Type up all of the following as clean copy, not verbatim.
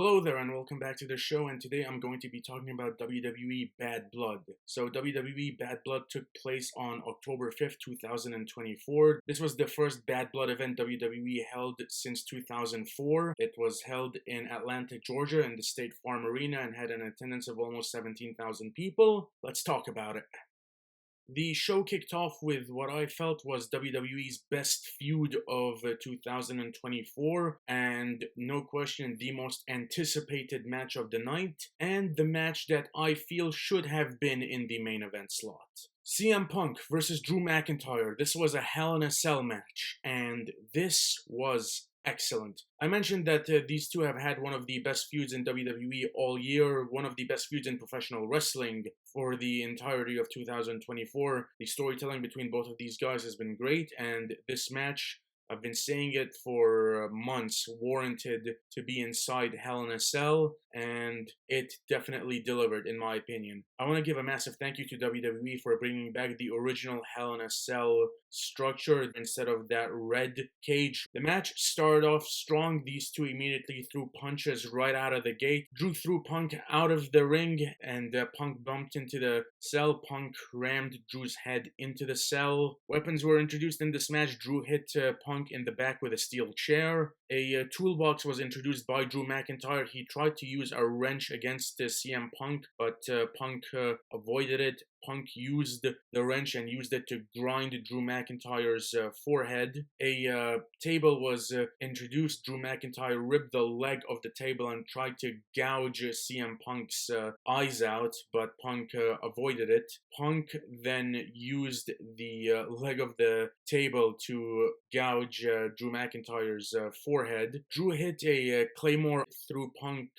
Hello there and welcome back to the show, and today I'm going to be talking about WWE Bad Blood. So WWE Bad Blood took place on October 5th, 2024. This was the first Bad Blood event WWE held since 2004. It was held in Atlanta, Georgia in the State Farm Arena and had an attendance of almost 17,000 people. Let's talk about it. The show kicked off with what I felt was WWE's best feud of 2024, and no question the most anticipated match of the night, and the match that I feel should have been in the main event slot. CM Punk versus Drew McIntyre. This was a Hell in a Cell match, and this was excellent. I mentioned that these two have had one of the best feuds in WWE all year, one of the best feuds in professional wrestling for the entirety of 2024. The storytelling between both of these guys has been great, and this match, I've been saying it for months, warranted to be inside Hell in a Cell, and it definitely delivered, in my opinion. I want to give a massive thank you to WWE for bringing back the original Hell in a Cell structure instead of that red cage. The match started off strong. These two immediately threw punches right out of the gate. Drew threw Punk out of the ring, and Punk bumped into the cell. Punk rammed Drew's head into the cell. Weapons were introduced in this match. Drew hit Punk in the back with a steel chair. A toolbox was introduced by Drew McIntyre. He tried to use a wrench against CM Punk, but Punk avoided it. Punk used the wrench and used it to grind Drew McIntyre's forehead. A table was introduced. Drew McIntyre ripped the leg of the table and tried to gouge CM Punk's eyes out, but Punk avoided it. Punk then used the leg of the table to gouge Drew McIntyre's forehead. Drew hit a claymore through Punk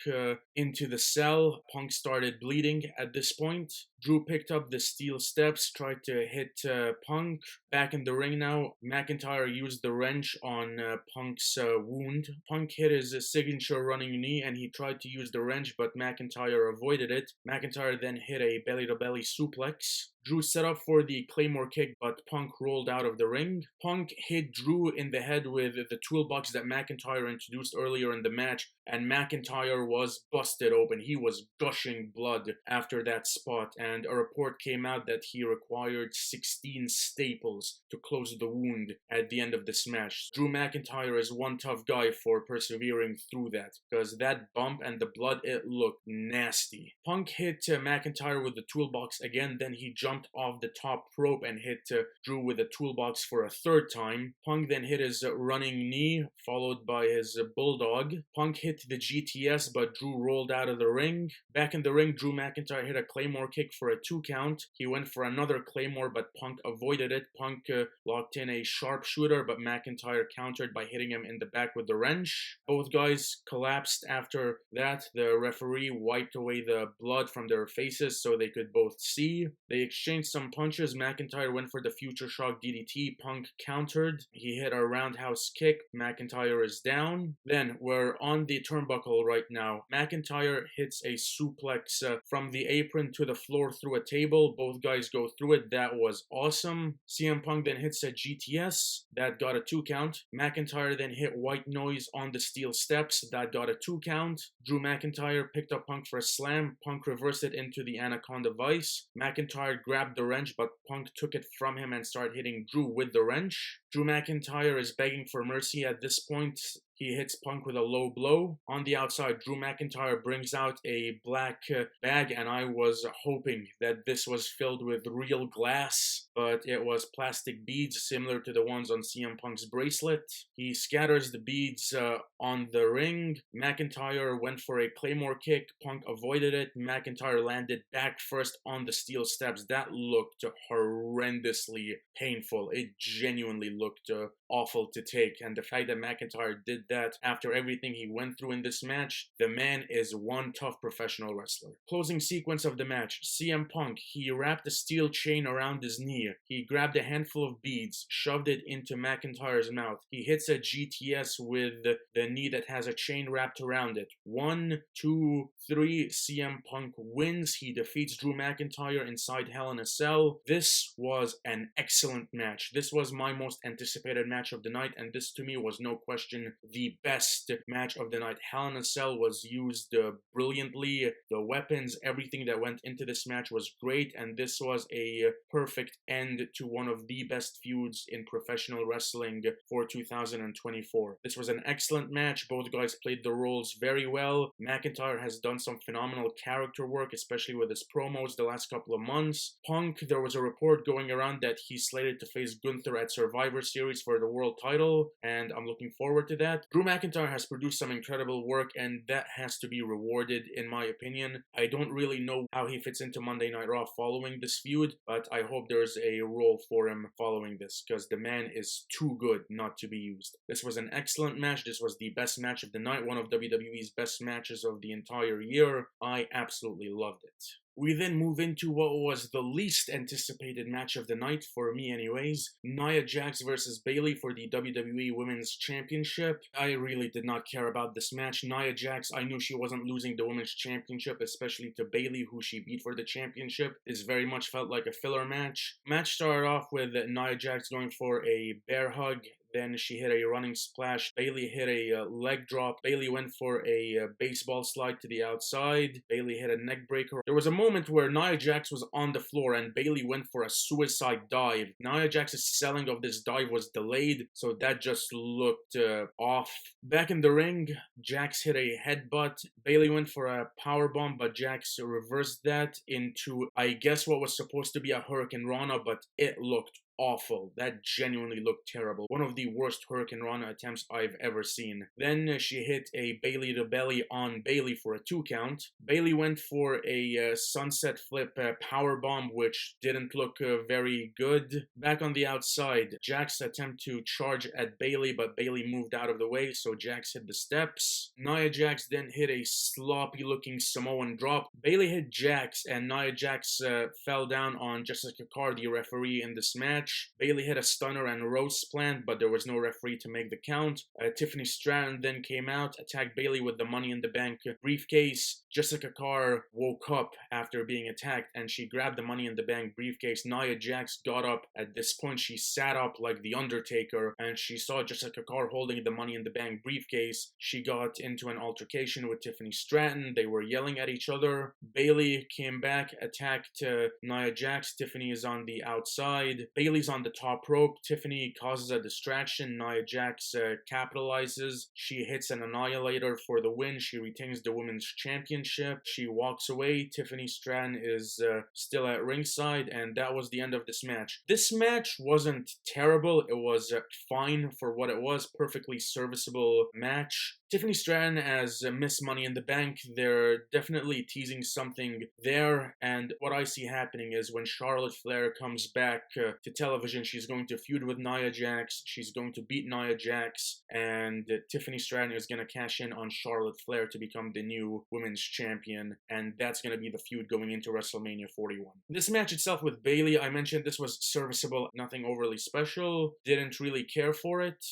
into the cell. Punk started bleeding at this point. Drew picked up the steel steps, tried to hit Punk. Back in the ring now, McIntyre used the wrench on Punk's wound. Punk hit his signature running knee and he tried to use the wrench, but McIntyre avoided it. McIntyre then hit a belly-to-belly suplex. Drew set up for the Claymore kick, but Punk rolled out of the ring. Punk hit Drew in the head with the toolbox that McIntyre introduced earlier in the match, and McIntyre was busted open. He was gushing blood after that spot, and a report came out that he required 16 staples to close the wound at the end of this match. Drew McIntyre is one tough guy for persevering through that, because that bump and the blood, it looked nasty. Punk hit McIntyre with the toolbox again, then he jumped off the top rope and hit Drew with a toolbox for a third time. Punk then hit his running knee, followed by his bulldog. Punk hit the GTS, but Drew rolled out of the ring. Back in the ring, Drew McIntyre hit a Claymore kick for a 2 count. He went for another Claymore, but Punk avoided it. Punk locked in a sharpshooter, but McIntyre countered by hitting him in the back with the wrench. Both guys collapsed after that. The referee wiped away the blood from their faces so they could both see. They exchanged some punches. McIntyre went for the Future Shock DDT. Punk countered. He hit a roundhouse kick. McIntyre is down. Then we're on the turnbuckle right now. McIntyre hits a suplex from the apron to the floor through a table. Both guys go through it. That was awesome. CM Punk then hits a GTS. That got a 2 count. McIntyre then hit White Noise on the steel steps. That got a 2 count. Drew McIntyre picked up Punk for a slam. Punk reversed it into the Anaconda Vice. McIntyre grabbed the wrench, but Punk took it from him and started hitting Drew with the wrench. Drew McIntyre is begging for mercy at this point. He hits Punk with a low blow. On the outside, Drew McIntyre brings out a black bag, and I was hoping that this was filled with real glass, but it was plastic beads similar to the ones on CM Punk's bracelet. He scatters the beads on the ring. McIntyre went for a Claymore kick. Punk avoided it. McIntyre landed back first on the steel steps. That looked horrendously painful. It genuinely looked awful to take, and the fact that McIntyre did that after everything he went through in this match, the man is one tough professional wrestler. Closing sequence of the match, CM Punk, he wrapped a steel chain around his knee. knee. He grabbed a handful of beads, shoved it into McIntyre's mouth. He hits a GTS with the knee that has a chain wrapped around it. 1, 2, 3, CM Punk wins. He defeats Drew McIntyre inside Hell in a Cell. This was an excellent match. This was my most anticipated match of the night, and this to me was no question the best match of the night. Hell in a Cell was used brilliantly. The weapons, everything that went into this match was great, and this was a perfect end to one of the best feuds in professional wrestling for 2024. This was an excellent match. Both guys played the roles very well. McIntyre has done some phenomenal character work, especially with his promos the last couple of months. Punk, there was a report going around that he's slated to face Gunther at Survivor Series for the world title, and I'm looking forward to that. Drew McIntyre has produced some incredible work, and that has to be rewarded, in my opinion. I don't really know how he fits into Monday Night Raw following this feud, but I hope there's a role for him following this, because the man is too good not to be used. This was an excellent match. This was the best match of the night, one of WWE's best matches of the entire year. I absolutely loved it. We then move into what was the least anticipated match of the night, for me anyways. Nia Jax versus Bayley for the WWE Women's Championship. I really did not care about this match. Nia Jax, I knew she wasn't losing the Women's Championship, especially to Bayley, who she beat for the championship. This very much felt like a filler match. Match started off with Nia Jax going for a bear hug. Then she hit a running splash. Bayley hit a leg drop. Bayley went for a baseball slide to the outside. Bayley hit a neck breaker. There was a moment where Nia Jax was on the floor and Bayley went for a suicide dive. Nia Jax's selling of this dive was delayed, so that just looked off. Back in the ring, Jax hit a headbutt. Bayley went for a powerbomb, but Jax reversed that into, I guess, what was supposed to be a Hurricane Rana, but it looked awful. That genuinely looked terrible. One of the worst Hurricane Rana attempts I've ever seen. Then she hit a Bayley to belly on Bayley for a 2 count. Bayley went for a sunset flip power bomb, which didn't look very good. Back on the outside, Jax attempt to charge at Bayley, but Bayley moved out of the way, so Jax hit the steps. Nia Jax then hit a sloppy looking Samoan drop. Bayley hit Jax, and Nia Jax fell down on Jessica Carr, the referee in this match. Bayley hit a stunner and rose plant, but there was no referee to make the count. Tiffany Stratton then came out, attacked Bayley with the Money in the Bank briefcase. Jessica Carr woke up after being attacked and she grabbed the Money in the Bank briefcase. Nia Jax got up. At this point, she sat up like the Undertaker and she saw Jessica Carr holding the Money in the Bank briefcase. She got into an altercation with Tiffany Stratton. They were yelling at each other. Bayley came back, attacked Nia Jax. Tiffany is on the outside. Bayley's on the top rope. Tiffany causes a distraction. Nia Jax capitalizes. She hits an Annihilator for the win. She retains the Women's Championship. She walks away. Tiffany Stratton is still at ringside, and that was the end of this match. This match wasn't terrible. It was fine for what it was. Perfectly serviceable match. Tiffany Stratton as Miss Money in the Bank, they're definitely teasing something there, and what I see happening is when Charlotte Flair comes back to television, she's going to feud with Nia Jax, she's going to beat Nia Jax, and Tiffany Stratton is going to cash in on Charlotte Flair to become the new women's champion, and that's going to be the feud going into WrestleMania 41. This match itself with Bayley, I mentioned this was serviceable, nothing overly special, didn't really care for it.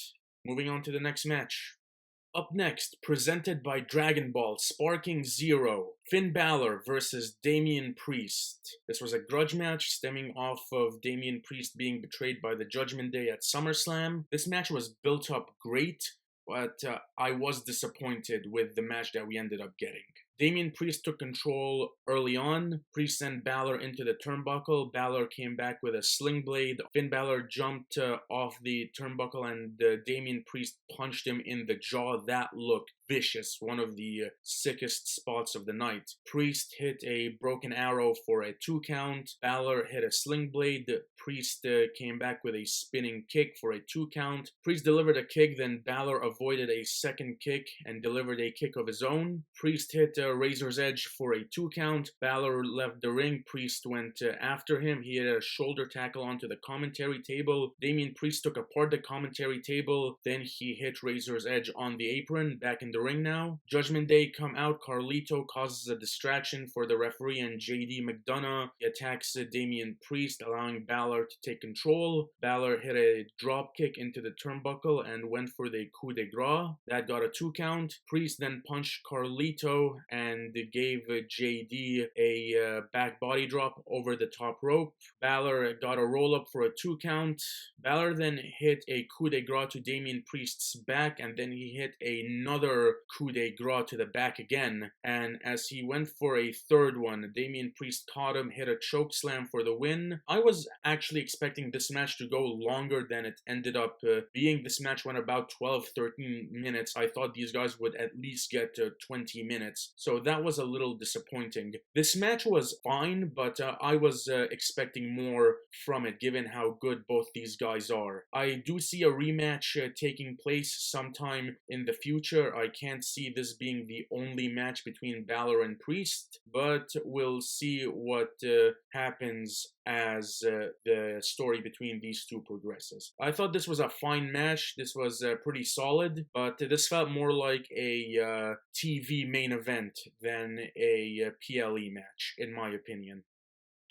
Moving on to the next match. Up next, presented by Dragon Ball Sparking Zero, Finn Balor versus Damian Priest. This was a grudge match stemming off of Damian Priest being betrayed by the Judgment Day at SummerSlam. This match was built up great, but I was disappointed with the match that we ended up getting. Damian Priest took control early on. Priest sent Balor into the turnbuckle. Balor came back with a sling blade. Finn Balor jumped off the turnbuckle and Damian Priest punched him in the jaw. That looked vicious, one of the sickest spots of the night. Priest hit a broken arrow for a 2 count. Balor hit a sling blade. Priest came back with a spinning kick for a 2 count. Priest delivered a kick, then Balor avoided a second kick and delivered a kick of his own. Priest hit Razor's Edge for a 2 count. Balor left the ring. Priest went after him. He had a shoulder tackle onto the commentary table. Damian Priest took apart the commentary table. Then he hit Razor's Edge on the apron. Back in the ring now. Judgment Day come out. Carlito causes a distraction for the referee and JD McDonough. He attacks Damian Priest, allowing Balor to take control. Balor hit a drop kick into the turnbuckle and went for the coup de grace. That got a 2 count. Priest then punched Carlito and gave JD a back body drop over the top rope. Balor got a roll up for a 2 count. Balor then hit a coup de grace to Damian Priest's back, and then he hit another coup de grace to the back again. And as he went for a third one, Damian Priest caught him, hit a choke slam for the win. I was actually expecting this match to go longer than it ended up being. This match went about 12-13 minutes. I thought these guys would at least get 20 minutes, so that was a little disappointing. This match was fine, but I was expecting more from it given how good both these guys are. I do see a rematch taking place sometime in the future. I can't see this being the only match between Balor and Priest, but we'll see what happens as the story between these two progresses. I thought this was a fine match. This was pretty solid, but this felt more like a TV main event than a PLE match, in my opinion.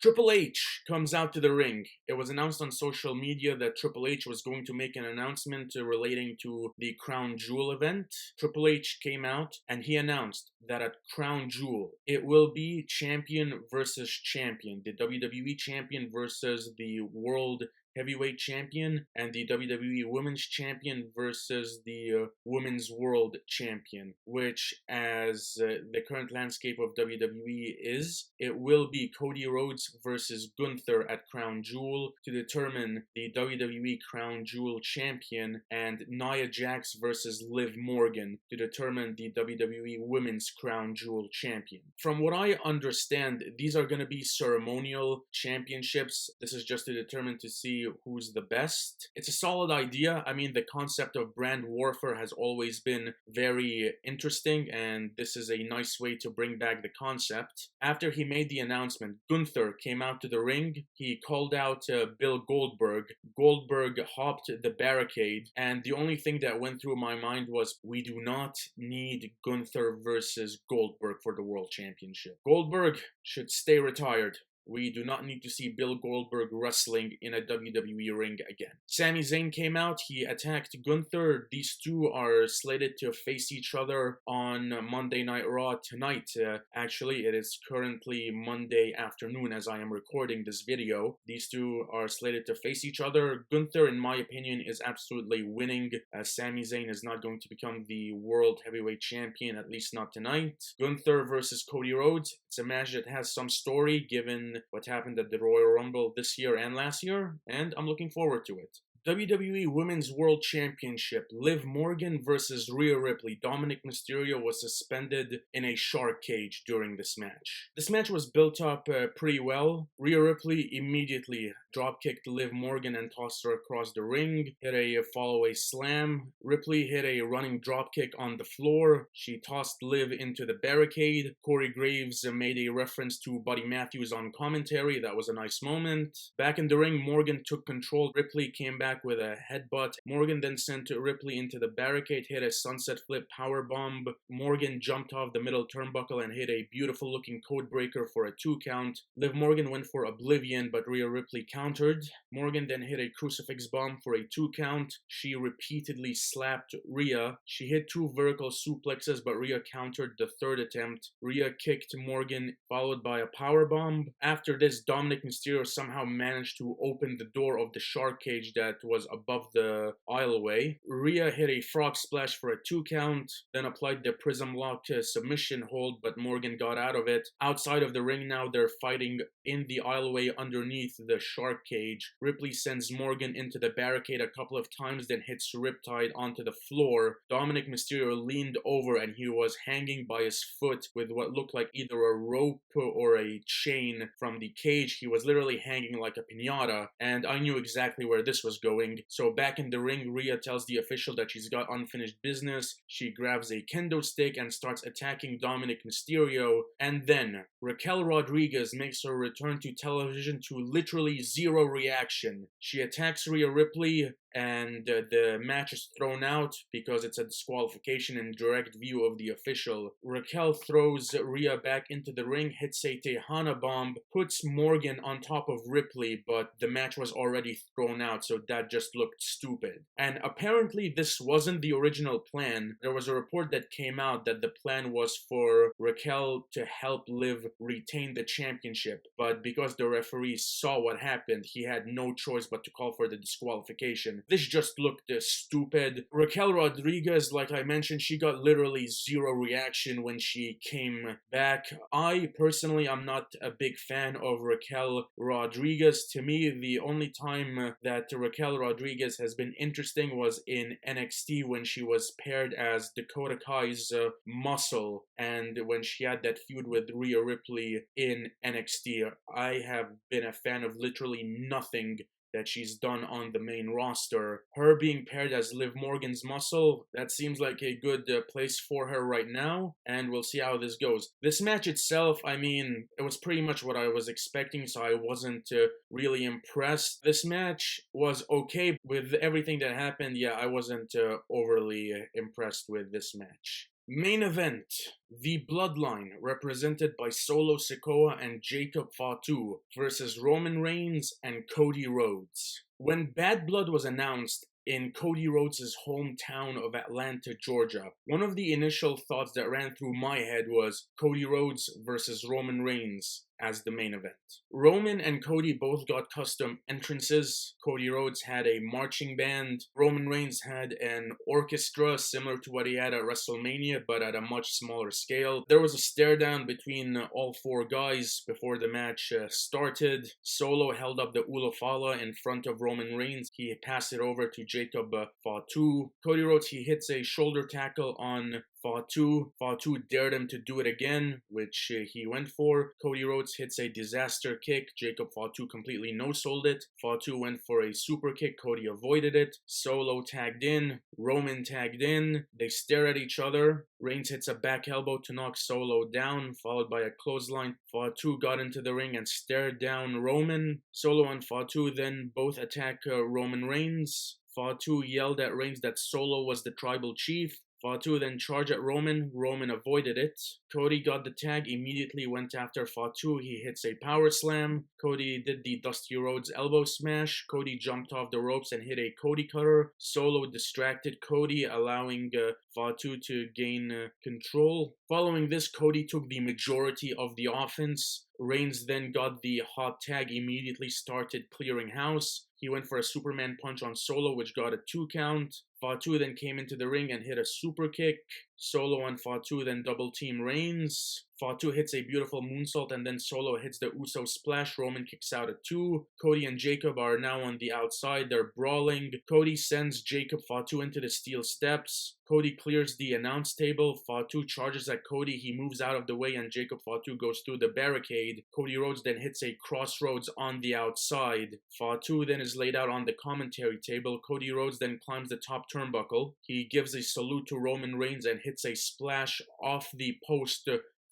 Triple H comes out to the ring. It was announced on social media that Triple H was going to make an announcement relating to the Crown Jewel event. Triple H came out and he announced that at Crown Jewel, it will be champion versus champion. The WWE champion versus the World Heavyweight Champion, and the WWE Women's Champion versus the Women's World Champion, which, as the current landscape of WWE is, it will be Cody Rhodes versus Gunther at Crown Jewel to determine the WWE Crown Jewel Champion, and Nia Jax versus Liv Morgan to determine the WWE Women's Crown Jewel Champion. From what I understand, these are going to be ceremonial championships. This is just to determine to see who's the best. It's a solid idea. I mean, the concept of brand warfare has always been very interesting, and this is a nice way to bring back the concept. After he made the announcement, Gunther came out to the ring. He called out Bill Goldberg. Goldberg hopped the barricade, and the only thing that went through my mind was, we do not need Gunther versus Goldberg for the World Championship. Goldberg should stay retired. We do not need to see Bill Goldberg wrestling in a WWE ring again. Sami Zayn came out. He attacked Gunther. These two are slated to face each other on Monday Night Raw tonight. Actually, it is currently Monday afternoon as I am recording this video. These two are slated to face each other. Gunther, in my opinion, is absolutely winning. Sami Zayn is not going to become the World Heavyweight Champion, at least not tonight. Gunther versus Cody Rhodes. It's a match that has some story given what happened at the Royal Rumble this year and last year, and I'm looking forward to it. WWE Women's World Championship, Liv Morgan versus Rhea Ripley. Dominic Mysterio was suspended in a shark cage during this match. This match was built up pretty well. Rhea Ripley immediately drop-kicked Liv Morgan and tossed her across the ring, hit a fall-away slam. Ripley hit a running drop-kick on the floor. She tossed Liv into the barricade. Corey Graves made a reference to Buddy Matthews on commentary. That was a nice moment. Back in the ring, Morgan took control. Ripley came back with a headbutt. Morgan then sent Ripley into the barricade, hit a sunset flip powerbomb. Morgan jumped off the middle turnbuckle and hit a beautiful looking code breaker for a 2 count. Liv Morgan went for Oblivion, but Rhea Ripley countered. Morgan then hit a crucifix bomb for a 2 count. She repeatedly slapped Rhea. She hit 2 vertical suplexes, but Rhea countered the 3rd attempt. Rhea kicked Morgan, followed by a powerbomb. After this, Dominic Mysterio somehow managed to open the door of the shark cage that was above the aisleway. Rhea hit a frog splash for a 2 count, then applied the prism lock submission hold, but Morgan got out of it. Outside of the ring now, they're fighting in the aisleway underneath the shark cage. Ripley sends Morgan into the barricade a couple of times, then hits Riptide onto the floor. Dominic Mysterio leaned over and he was hanging by his foot with what looked like either a rope or a chain from the cage. He was literally hanging like a piñata, and I knew exactly where this was going. going. So back in the ring, Rhea tells the official that she's got unfinished business. She grabs a kendo stick and starts attacking Dominic Mysterio. And then Raquel Rodriguez makes her return to television to literally zero reaction. She attacks Rhea Ripley, and the match is thrown out because it's a disqualification in direct view of the official. Raquel throws Rhea back into the ring, hits a Tejana bomb, puts Morgan on top of Ripley, but the match was already thrown out, so that just looked stupid. And apparently this wasn't the original plan. There was a report that came out that the plan was for Raquel to help Liv retain the championship, but because the referee saw what happened, he had no choice but to call for the disqualification. This just looked stupid. Raquel Rodriguez, like I mentioned, she got literally zero reaction when she came back. I personally am not a big fan of Raquel Rodriguez. To me, the only time that Raquel Rodriguez has been interesting was in NXT when she was paired as Dakota Kai's Muscle, and when she had that feud with Rhea Ripley in NXT. I have been a fan of literally nothing that she's done on the main roster. Her being paired as Liv Morgan's Muscle, that seems like a good place for her right now, and we'll see how this goes. This match itself, I mean, it was pretty much what I was expecting, so I wasn't really impressed. This match was okay. With everything that happened, yeah, I wasn't overly impressed with this match. Main event, the Bloodline, represented by Solo Sikoa and Jacob Fatu, versus Roman Reigns and Cody Rhodes. When Bad Blood was announced in Cody Rhodes' hometown of Atlanta, Georgia, one of the initial thoughts that ran through my head was Cody Rhodes versus Roman Reigns as the main event. Roman and Cody both got custom entrances. Cody Rhodes had a marching band. Roman Reigns had an orchestra similar to what he had at WrestleMania, but at a much smaller scale. There was a stare down between all four guys before the match started. Solo held up the Ulafala in front of Roman Reigns. He passed it over to Jacob Fatu. Cody Rhodes, he hits a shoulder tackle on Fatu. Fatu dared him to do it again, which he went for. Cody Rhodes hits a disaster kick. Jacob Fatu completely no-sold it. Fatu went for a super kick. Cody avoided it. Solo tagged in. Roman tagged in. They stare at each other. Reigns hits a back elbow to knock Solo down, followed by a clothesline. Fatu got into the ring and stared down Roman. Solo and Fatu then both attack Roman Reigns. Fatu yelled at Reigns that Solo was the tribal chief. Fatu then charged at Roman. Roman avoided it. Cody got the tag, immediately went after Fatu. He hits a power slam. Cody did the Dusty Rhodes elbow smash. Cody jumped off the ropes and hit a Cody cutter. Solo distracted Cody, allowing Fatu to gain control. Following this, Cody took the majority of the offense. Reigns then got the hot tag, immediately started clearing house. He went for a Superman punch on Solo, which got a 2 count. Fatu then came into the ring and hit a super kick. Solo and Fatu then double team Reigns. Fatu hits a beautiful moonsault and then Solo hits the Uso splash. Roman kicks out at 2. Cody and Jacob are now on the outside. They're brawling. Cody sends Jacob Fatu into the steel steps. Cody clears the announce table. Fatu charges at Cody. He moves out of the way and Jacob Fatu goes through the barricade. Cody Rhodes then hits a crossroads on the outside. Fatu then is laid out on the commentary table. Cody Rhodes then climbs the top turnbuckle. He gives a salute to Roman Reigns and hits a splash off the post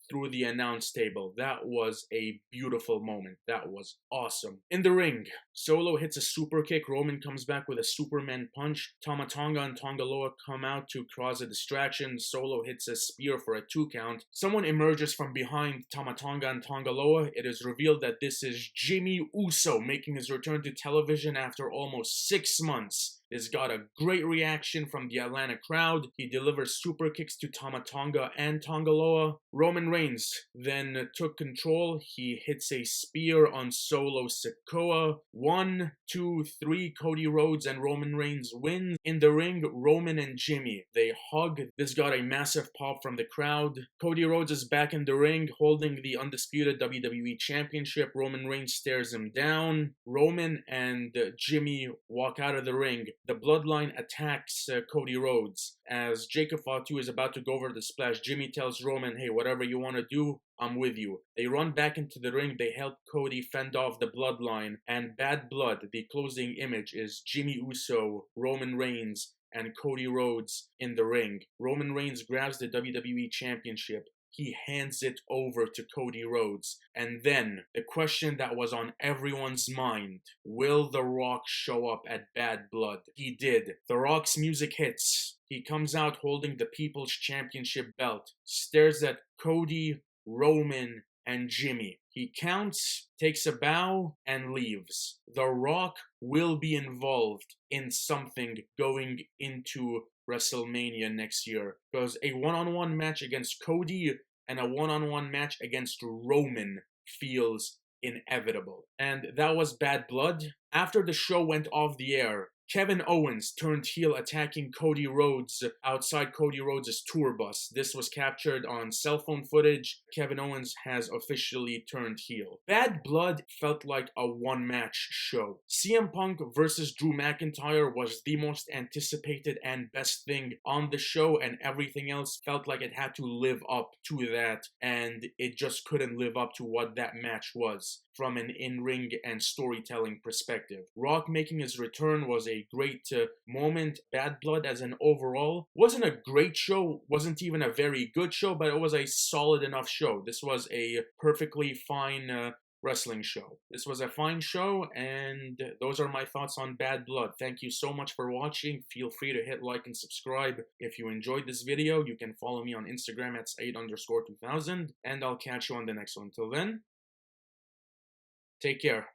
through the announce table. That was a beautiful moment. That was awesome. In the ring, Solo hits a super kick. Roman comes back with a Superman punch. Tama Tonga and Tongaloa come out to cause a distraction. Solo hits a spear for a 2 count. Someone emerges from behind Tama Tonga and Tongaloa. It is revealed that this is Jimmy Uso making his return to television after almost 6 months. This got a great reaction from the Atlanta crowd. He delivers super kicks to Tama Tonga and Tongaloa. Roman Reigns then took control. He hits a spear on Solo Sikoa. 1, 2, 3, Cody Rhodes and Roman Reigns win. In the ring, Roman and Jimmy, they hug. This got a massive pop from the crowd. Cody Rhodes is back in the ring holding the undisputed WWE Championship. Roman Reigns stares him down. Roman and Jimmy walk out of the ring. the Bloodline attacks Cody Rhodes. As Jacob Fatu is about to go over the splash, Jimmy tells Roman, hey, whatever you want to do, I'm with you. They run back into the ring, they help Cody fend off the Bloodline, and Bad Blood, the closing image, is Jimmy Uso, Roman Reigns, and Cody Rhodes in the ring. Roman Reigns grabs the WWE Championship. He hands it over to Cody Rhodes. And then, the question that was on everyone's mind, will The Rock show up at Bad Blood? He did. The Rock's music hits. He comes out holding the People's Championship belt, stares at Cody, Roman, and Jimmy. He counts, takes a bow, and leaves. The Rock will be involved in something going into WrestleMania next year, because a one-on-one match against Cody and a one-on-one match against Roman feels inevitable. And that was Bad Blood. After the show went off the air, Kevin Owens turned heel attacking Cody Rhodes outside Cody Rhodes' tour bus. This was captured on cell phone footage. Kevin Owens has officially turned heel. Bad Blood felt like a one-match show. CM Punk versus Drew McIntyre was the most anticipated and best thing on the show, and everything else felt like it had to live up to that, and it just couldn't live up to what that match was from an in-ring and storytelling perspective. Rock making his return was a great moment. Bad Blood as an overall wasn't a great show, wasn't even a very good show, but it was a solid enough show. This was a perfectly fine wrestling show. This was a fine show, and those are my thoughts on Bad Blood. Thank you so much for watching. Feel free to hit like and subscribe. If you enjoyed this video, you can follow me on Instagram at Said_2000, and I'll catch you on the next one. Until then, take care.